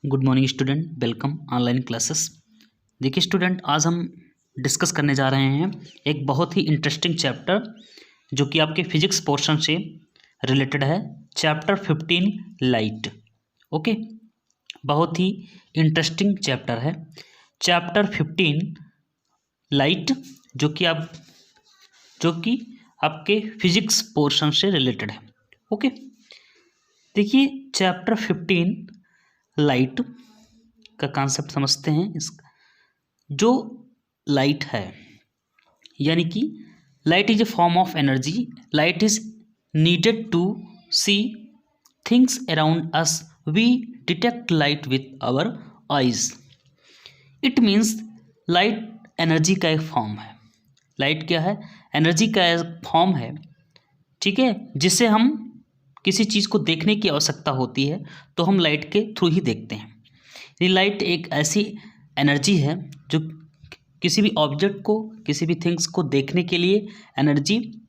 Good morning student, welcome online classes. देखिए student, आज हम डिस्कस करने जा रहे हैं एक बहुत ही इंटरेस्टिंग चैप्टर जो कि आपके फिजिक्स पोर्शन से रिलेटेड है। Chapter 15 light. ओके, बहुत ही इंटरेस्टिंग चैप्टर है चैप्टर 15 लाइट, जो कि आपके फिजिक्स पोर्शन से रिलेटेड है। ओके, देखिए चैप्टर 15 लाइट का कॉन्सेप्ट समझते हैं। इस जो लाइट है, यानी कि light is a form of energy. Light is needed to see things around us. We detect light with our eyes. It means light energy का एक फॉर्म है। लाइट क्या है? एनर्जी का एक फॉर्म है, ठीक है, जिससे हम किसी चीज़ को देखने की आवश्यकता होती है तो हम लाइट के थ्रू ही देखते हैं। ये लाइट एक ऐसी एनर्जी है जो किसी भी ऑब्जेक्ट को, किसी भी थिंग्स को देखने के लिए एनर्जी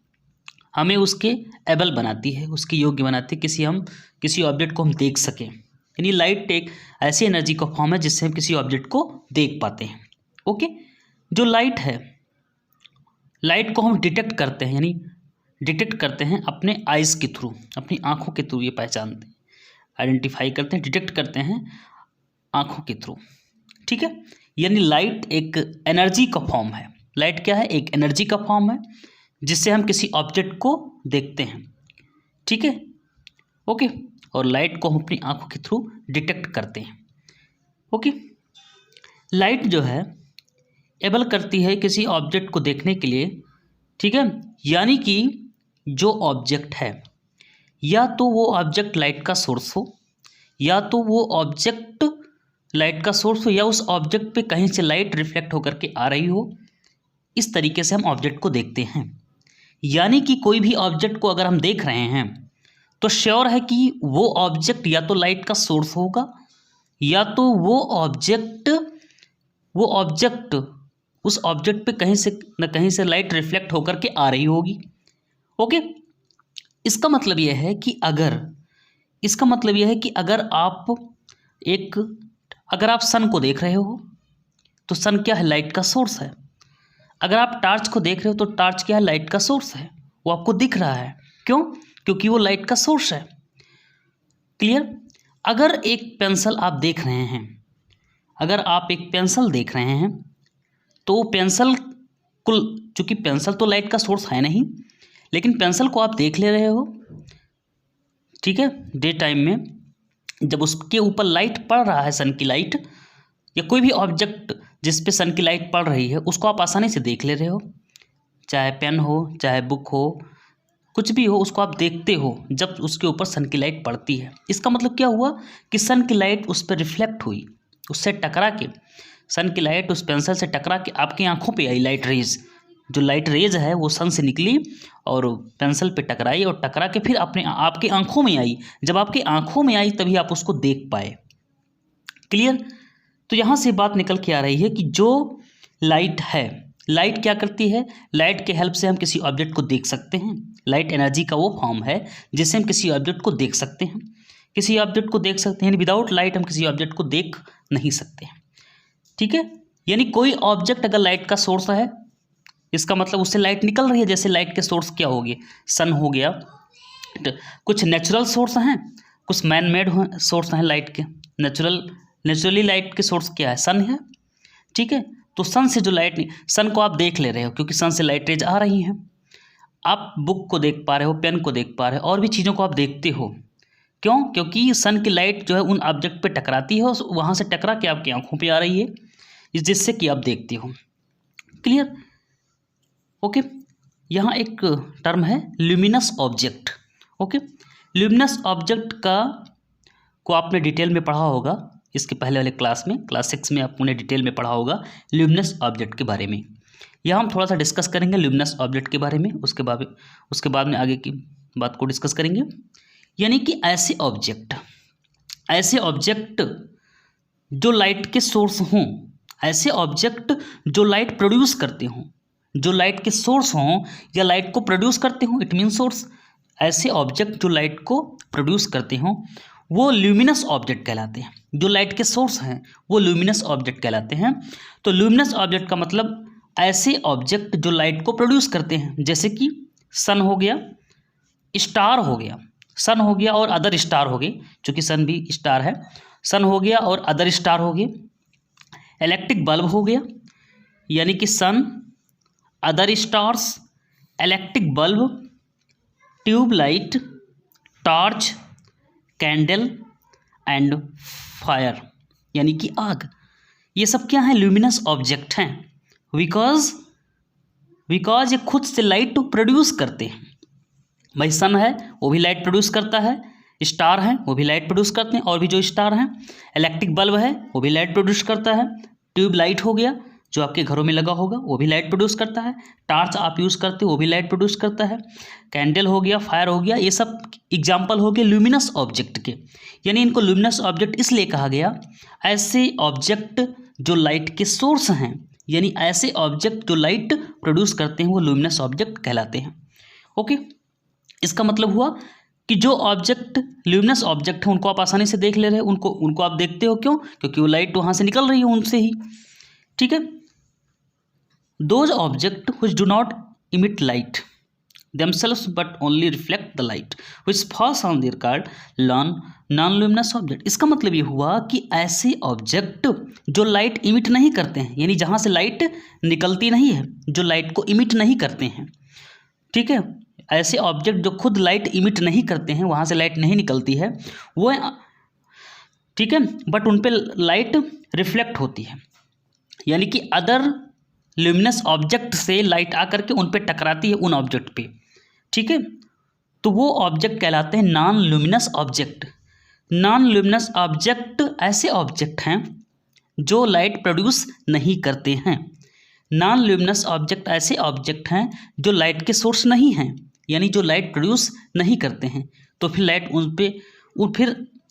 हमें उसके एबल बनाती है, उसके योग्य बनाती है, किसी ऑब्जेक्ट को हम देख सकें। यानी लाइट एक ऐसी एनर्जी का फॉर्म है जिससे हम किसी ऑब्जेक्ट को देख पाते हैं। ओके, जो लाइट है, लाइट को हम डिटेक्ट करते हैं, यानी डिटेक्ट करते हैं अपने आइज़ के थ्रू, अपनी आँखों के थ्रू। ये पहचानते हैं, आइडेंटिफाई करते हैं, डिटेक्ट करते हैं आँखों के थ्रू, ठीक है। यानी लाइट एक एनर्जी का फॉर्म है। लाइट क्या है? एक एनर्जी का फॉर्म है जिससे हम किसी ऑब्जेक्ट को देखते हैं, ठीक है। ओके, और लाइट को हम अपनी आँखों के थ्रू डिटेक्ट करते हैं। ओके, लाइट जो है एबल करती है किसी ऑब्जेक्ट को देखने के लिए, ठीक है। यानी कि जो ऑब्जेक्ट है, या तो वो ऑब्जेक्ट लाइट का सोर्स हो, या तो वो ऑब्जेक्ट लाइट का सोर्स हो, या उस ऑब्जेक्ट पे कहीं से लाइट रिफ्लेक्ट होकर के आ रही हो। इस तरीके से हम ऑब्जेक्ट को देखते हैं। यानी कि कोई भी ऑब्जेक्ट को अगर हम देख रहे हैं तो श्योर है कि वो ऑब्जेक्ट या तो लाइट का सोर्स होगा, या तो वो ऑब्जेक्ट उस ऑब्जेक्ट पे कहीं से न कहीं से लाइट रिफ्लेक्ट होकर के आ रही होगी। ओके, इसका मतलब यह है कि अगर आप सन को देख रहे हो तो सन क्या है? लाइट का सोर्स है। अगर आप टार्च को देख रहे हो तो टार्च क्या है? लाइट का सोर्स है। वो आपको दिख रहा है, क्यों? क्योंकि वो लाइट का सोर्स है। क्लियर? अगर एक पेंसिल आप देख रहे हैं, अगर आप एक पेंसिल देख रहे हैं तो पेंसिल को, चूँकि पेंसिल तो लाइट का सोर्स है नहीं, लेकिन पेंसिल को आप देख ले रहे हो, ठीक है। डे टाइम में जब उसके ऊपर लाइट पड़ रहा है, सन की लाइट, या कोई भी ऑब्जेक्ट जिस पे सन की लाइट पड़ रही है, उसको आप आसानी से देख ले रहे हो। चाहे पेन हो, चाहे बुक हो, कुछ भी हो, उसको आप देखते हो जब उसके ऊपर सन की लाइट पड़ती है। इसका मतलब क्या हुआ कि सन की लाइट उस पर रिफ्लेक्ट हुई, उससे टकरा के सन की लाइट उस पेंसिल से टकरा के आपकी आंखों पे आई। लाइट रेज, जो लाइट रेज है वो सन से निकली और पेंसिल पे टकराई, और टकरा के फिर आपकी आंखों में आई। जब आपकी आंखों में आई तभी आप उसको देख पाए। क्लियर? तो यहाँ से बात निकल के आ रही है कि जो लाइट है, लाइट क्या करती है? लाइट के हेल्प से हम किसी ऑब्जेक्ट को देख सकते हैं। लाइट एनर्जी का वो फॉर्म है जिससे हम किसी ऑब्जेक्ट को देख सकते हैं। किसी ऑब्जेक्ट को देख सकते हैं, विदाउट लाइट हम किसी ऑब्जेक्ट को देख नहीं सकते हैं, ठीक है। यानी कोई ऑब्जेक्ट अगर लाइट का सोर्स है, इसका मतलब उससे लाइट निकल रही है। जैसे लाइट के सोर्स क्या हो गए? सन हो गया। कुछ नेचुरल सोर्स हैं, कुछ मैन मेड सोर्स हैं लाइट के। नेचुरली लाइट के सोर्स क्या है? सन है, ठीक है। तो सन से जो लाइट, सन को आप देख ले रहे हो क्योंकि सन से लाइट रेज आ रही हैं। आप बुक को देख पा रहे हो, पेन को देख पा रहे हो, और भी चीज़ों को आप देखते हो। क्यों? क्योंकि सन की लाइट जो है उन ऑब्जेक्ट पे टकराती है और वहाँ से टकरा के आपकी आंखों पे आ रही है, जिससे कि आप देखते हो। क्लियर? ओके, यहाँ एक टर्म है luminous object. Okay, luminous object को आपने डिटेल में पढ़ा होगा इसके पहले वाले क्लास में, क्लास 6 में आपने डिटेल में पढ़ा होगा ल्यूमिनस ऑब्जेक्ट के बारे में। यहाँ हम थोड़ा सा डिस्कस करेंगे ल्यूमिनस ऑब्जेक्ट के बारे में, उसके बाद में आगे की बात को डिस्कस करेंगे। यानी कि ऐसे ऑब्जेक्ट जो लाइट के सोर्स हों, ऐसे ऑब्जेक्ट जो लाइट प्रोड्यूस करते हों, जो लाइट के सोर्स हों या लाइट को प्रोड्यूस करते हों, इट मीन सोर्स। ऐसे ऑब्जेक्ट जो लाइट को प्रोड्यूस करते हों वो ल्यूमिनस ऑब्जेक्ट कहलाते हैं। जो लाइट के सोर्स हैं वो ल्यूमिनस ऑब्जेक्ट कहलाते हैं। तो ल्यूमिनस ऑब्जेक्ट का मतलब ऐसे ऑब्जेक्ट जो लाइट को प्रोड्यूस करते हैं, जैसे कि सन हो गया, स्टार हो गया, सन हो गया और अदर स्टार हो गए, चूँकि सन भी स्टार है, सन हो गया और अदर स्टार हो गए। इलेक्ट्रिक बल्ब हो गया, यानी कि sun, other stars, electric bulb, tube light, torch, candle and fire, यानी कि आग। ये सब क्या है? ल्यूमिनस ऑब्जेक्ट हैं। बिकॉज ये खुद से लाइट प्रोड्यूस करते हैं। भाई सन है वो भी लाइट प्रोड्यूस करता है, स्टार हैं वो भी लाइट प्रोड्यूस करते हैं, और भी जो स्टार हैं, इलेक्ट्रिक बल्ब है वो भी लाइट प्रोड्यूस करता है, ट्यूबलाइट हो गया जो आपके घरों में लगा होगा वो भी लाइट प्रोड्यूस करता है, टार्च आप यूज़ करते हो वो भी लाइट प्रोड्यूस करता है, कैंडल हो गया, फायर हो गया, ये सब एग्जाम्पल हो गए ल्यूमिनस ऑब्जेक्ट के। यानी इनको ल्यूमिनस ऑब्जेक्ट इसलिए कहा गया, ऐसे ऑब्जेक्ट जो लाइट के सोर्स हैं, यानी ऐसे ऑब्जेक्ट जो लाइट प्रोड्यूस करते हैं वो ल्यूमिनस ऑब्जेक्ट कहलाते हैं। ओके, इसका मतलब हुआ कि जो ऑब्जेक्ट ल्यूमिनस ऑब्जेक्ट है उनको आप आसानी से देख ले रहे हैं, उनको आप देखते हो, क्यों? क्योंकि वो लाइट वहाँ से निकल रही है उनसे ही। ठीक है, those object which do not emit light themselves but only reflect the light which falls on their called non luminous object. इसका मतलब ये हुआ कि ऐसे ऑब्जेक्ट जो लाइट इमिट नहीं करते हैं, यानी जहाँ से लाइट निकलती नहीं है, जो लाइट को इमिट नहीं करते हैं, ठीक है, ऐसे ऑब्जेक्ट जो खुद लाइट इमिट नहीं करते हैं, वहाँ से लाइट नहीं निकलती है वो, ठीक है, बट उन पर लाइट रिफ्लेक्ट होती है, यानी कि अदर ल्यूमिनस ऑब्जेक्ट से लाइट आकर के उन पे टकराती है, उन ऑब्जेक्ट पे। ठीक है, तो वो ऑब्जेक्ट कहलाते हैं non luminous object. Non luminous object ऐसे ऑब्जेक्ट हैं जो लाइट प्रोड्यूस नहीं करते हैं। नॉन ल्यूमिनस ऑब्जेक्ट ऐसे ऑब्जेक्ट हैं जो लाइट के सोर्स नहीं हैं, यानी जो लाइट प्रोड्यूस नहीं करते हैं। तो फिर लाइट उन पे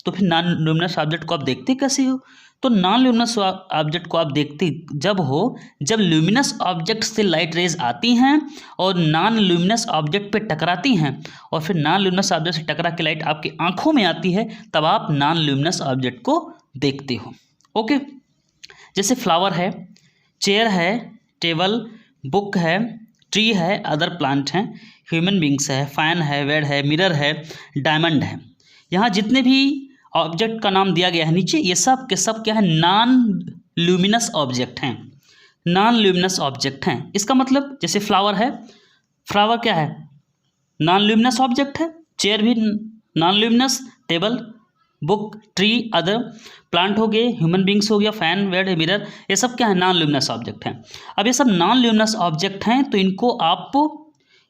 फिर नॉन ल्यूमिनस ऑब्जेक्ट को आप देखते कैसे हो? तो नॉन ल्यूमिनस ऑब्जेक्ट को आप देखते जब ल्यूमिनस ऑब्जेक्ट से लाइट रेज आती हैं और नॉन ल्यूमिनस ऑब्जेक्ट पे टकराती हैं, और फिर नॉन ल्यूमिनस ऑब्जेक्ट से टकरा के लाइट आपकी आंखों में आती है, तब आप नॉन ल्यूमिनस ऑब्जेक्ट को देखते हो। ओके, जैसे फ्लावर है, चेयर है, टेबल, बुक है, ट्री है, अदर प्लांट हैं, ह्यूमन बींग्स है, फैन है, बेड है, मिरर है, डायमंड है। यहाँ जितने भी ऑब्जेक्ट का नाम दिया गया है नीचे, ये सब के सब क्या है? नॉन ल्यूमिनस ऑब्जेक्ट हैं, नॉन ल्यूमिनस ऑब्जेक्ट हैं। इसका मतलब जैसे फ्लावर है, फ्लावर क्या है? नॉन ल्यूमिनस ऑब्जेक्ट है। चेयर भी non luminous, table, book, tree, other plant हो गए, ह्यूमन बींग्स हो गया, फैन, बेड, मिरर, ये सब क्या है? नॉन ल्यूमिनस ऑब्जेक्ट हैं। अब ये सब नॉन ल्यूमिनस ऑब्जेक्ट हैं, तो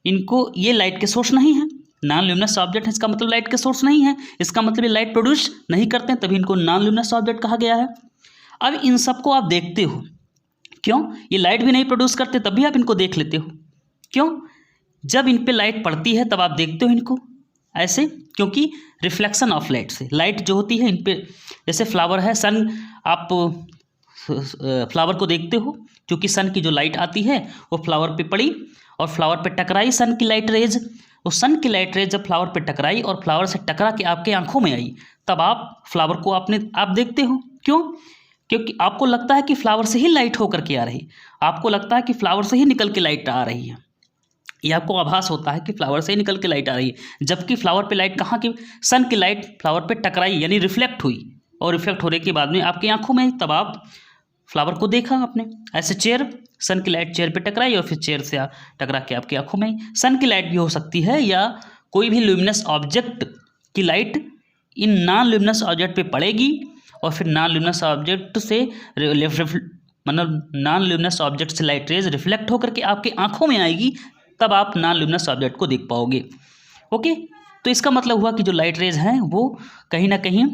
इनको ये लाइट के सोर्स नहीं है। नॉन ल्यूमिनस ऑब्जेक्ट है, इसका मतलब लाइट के सोर्स नहीं है, इसका मतलब ये लाइट प्रोड्यूस नहीं करते हैं, तभी इनको नॉन ल्यूमिनस ऑब्जेक्ट कहा गया है। अब इन सबको आप देखते हो, क्यों? ये लाइट भी नहीं प्रोड्यूस करते, तब भी आप इनको देख लेते हो, क्यों? जब इन पे लाइट पड़ती है तब आप देखते हो इनको ऐसे, क्योंकि रिफ्लेक्शन ऑफ लाइट से लाइट जो होती है इन पे, जैसे फ्लावर है, सन, आप फ्लावर को देखते हो, क्योंकि सन की जो लाइट आती है वो फ्लावर पे पड़ी और फ्लावर पे टकराई सन की लाइट रेज, उस सन की लाइट रेज जब फ्लावर पे टकराई और फ्लावर से टकरा के आपके आंखों में आई, तब आप फ्लावर को आप देखते हो, क्यों? क्योंकि आपको लगता है कि फ्लावर से ही लाइट होकर के आ रही, आपको लगता है कि फ्लावर से ही निकल के लाइट आ रही है, ये आपको आभास होता है कि फ्लावर से ही निकल के लाइट आ रही है, जबकि फ्लावर पे लाइट कहाँ की? सन की लाइट फ्लावर पे टकराई, यानी रिफ्लेक्ट हुई, और रिफ्लेक्ट होने के बाद में आपकी आंखों में आई, तब आप फ्लावर को देखा आपने। ऐसे चेयर, सन की लाइट चेयर पे टकराई और फिर चेयर से टकरा के आपकी आंखों में आई। सन की लाइट भी हो सकती है या कोई भी ल्यूमिनस ऑब्जेक्ट की light in non luminous object पे पड़ेगी और फिर नॉन ल्यूमिनस ऑब्जेक्ट से मतलब नॉन ल्यूमिनस ऑब्जेक्ट से लाइट रेज रिफ्लेक्ट होकर के आपकी आंखों में आएगी, तब आप नॉन ल्यूमिनस ऑब्जेक्ट को देख पाओगे। ओके, तो इसका मतलब हुआ कि जो लाइट रेज हैं वो कहीं ना कहीं,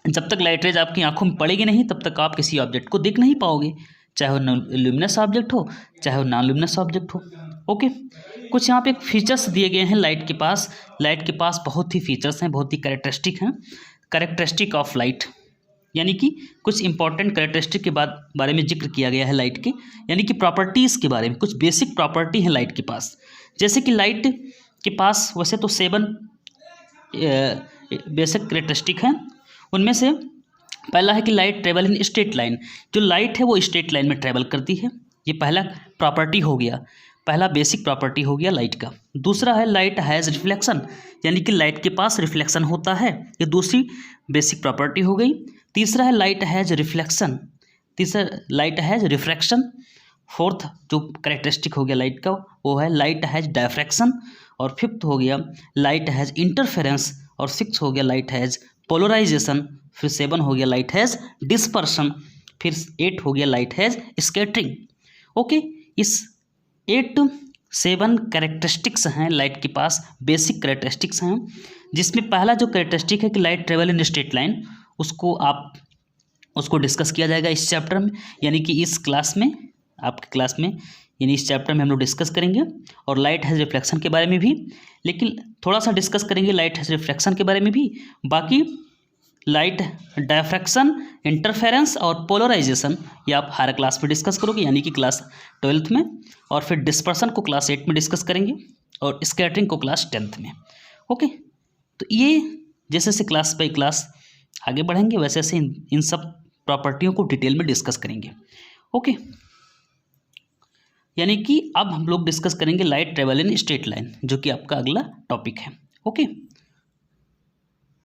जब तक लाइट रेज आपकी आंखों में पड़ेगी नहीं तब तक आप किसी ऑब्जेक्ट को देख नहीं पाओगे, चाहे वो ल्यूमिनस ऑब्जेक्ट हो चाहे वो नॉन ल्यूमिनस ऑब्जेक्ट हो। ओके, कुछ यहाँ पे फीचर्स दिए गए हैं लाइट के पास। लाइट के पास बहुत ही फीचर्स हैं, बहुत ही कैरेक्टरिस्टिक हैं। कैरेक्टरिस्टिक ऑफ लाइट, यानी कि कुछ इंपॉर्टेंट कैरेक्टरिस्टिक के बारे में जिक्र किया गया है लाइट के, यानी कि प्रॉपर्टीज़ के बारे में, कुछ बेसिक प्रॉपर्टी है लाइट के पास। जैसे कि लाइट के पास वैसे तो 7 बेसिक कैरेक्टरिस्टिक हैं। उनमें से पहला है कि light travel in straight line. जो लाइट है वो स्ट्रेट लाइन में ट्रेवल करती है, ये पहला प्रॉपर्टी हो गया, पहला बेसिक प्रॉपर्टी हो गया लाइट का। दूसरा है लाइट हैज़ रिफ्लेक्शन, यानी कि लाइट के पास रिफ्लेक्शन होता है, ये दूसरी बेसिक प्रॉपर्टी हो गई। तीसरा है लाइट हैज़ रिफ्लेक्शन, तीसरा लाइट हैज़ रिफ्रैक्शन। फोर्थ जो कैरेक्टरिस्टिक हो गया लाइट का वो है लाइट हैज़ डायफ्रैक्शन। और फिफ्थ हो गया लाइट हैज़ इंटरफेरेंस। और सिक्स हो गया लाइट हैज़ पोलराइजेशन। फिर 7 हो गया लाइट हैज़ डिस्पर्शन। फिर 8 हो गया लाइट हैज़ स्कैटरिंग। ओके, इस 7 कैरेक्टरिस्टिक्स हैं लाइट के पास, बेसिक कैरेक्टरिस्टिक्स हैं, जिसमें पहला जो कैरेक्टरिस्टिक है कि light travel in straight line, उसको डिस्कस किया जाएगा इस चैप्टर में, यानी कि इस क्लास में, आपके क्लास में, यानी इस चैप्टर में हम लोग डिस्कस करेंगे। और लाइट हैज़ रिफ्लेक्शन के बारे में भी, लेकिन थोड़ा सा डिस्कस करेंगे लाइट हैज़ रिफ्लेक्शन के बारे में भी। बाकी लाइट डायफ्रैक्शन, इंटरफेरेंस और पोलराइजेशन ये आप हायर क्लास में डिस्कस करोगे, यानी कि क्लास 12th में। और फिर डिस्पर्सन को क्लास 8 में डिस्कस करेंगे और स्कैटरिंग को क्लास 10th में। ओके, तो ये जैसे जैसे क्लास बाई क्लास आगे बढ़ेंगे वैसे वैसे इन सब प्रॉपर्टियों को डिटेल में डिस्कस करेंगे। ओके, यानी कि अब हम लोग डिस्कस करेंगे light travel in straight line, जो कि आपका अगला टॉपिक है। ओके।